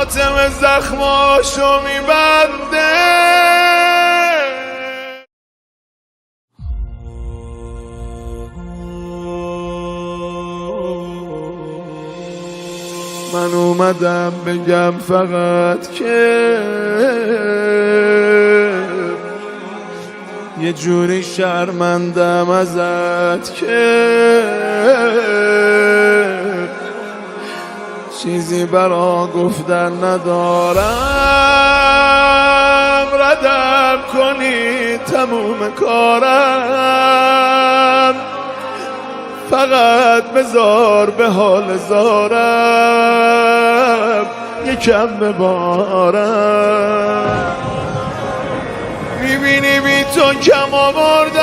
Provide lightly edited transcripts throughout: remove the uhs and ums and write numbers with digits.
فاطمه زخماشو میبنده. من اومدم بگم فقط که یه جوری شرمندم ازت که چیزی برا گفتن ندارم. ردم کنی تموم کارم، فقط بذار به حال زارم یکم ببارم. میبینی بی تو کم آوردم،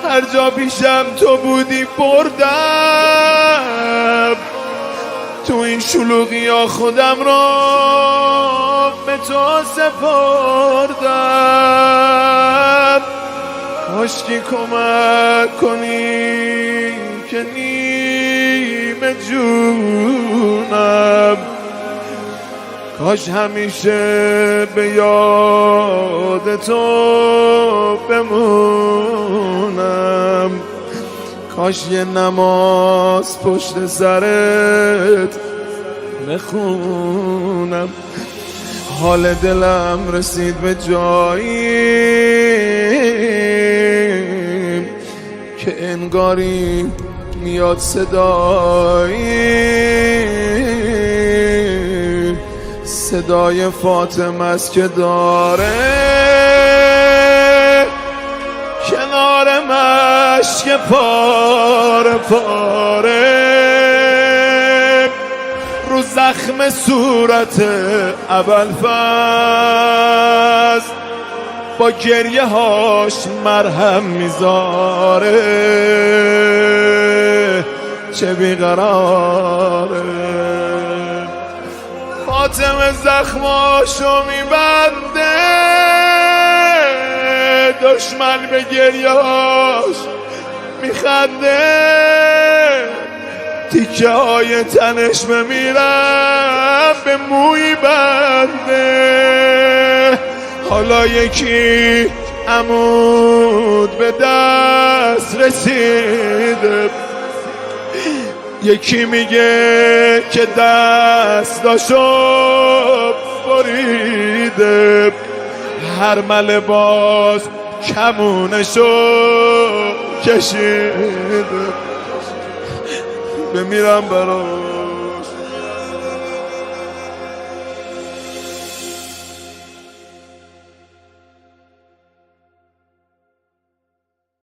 هر جا پیشم تو بودی بردم. تو این شلوغی ها خودم را به تو سپردم. کاشکی کمک کنی که نیمه جونم، کاش همیشه به یاد تو بمونم. کاش یه نماز پشت سرت بخونم. حال دلم رسید به جایی که انگاری میاد صدای فاطمه است که داره کنار مشک پاره پاره رو زخم صورت ابوالفضل با گریه هاش مرهم میذاره. چه بیقراره. فاطمه زخماشو میبنده، دشمن به گریهاش میخنده. تیکه های تنش بمیرم به موی بنده. حالا یکی عمود به دست رسیده، یکی میگه که دستاشو بریده. هر مله باز کمونشو کشیده. بمیرم برات.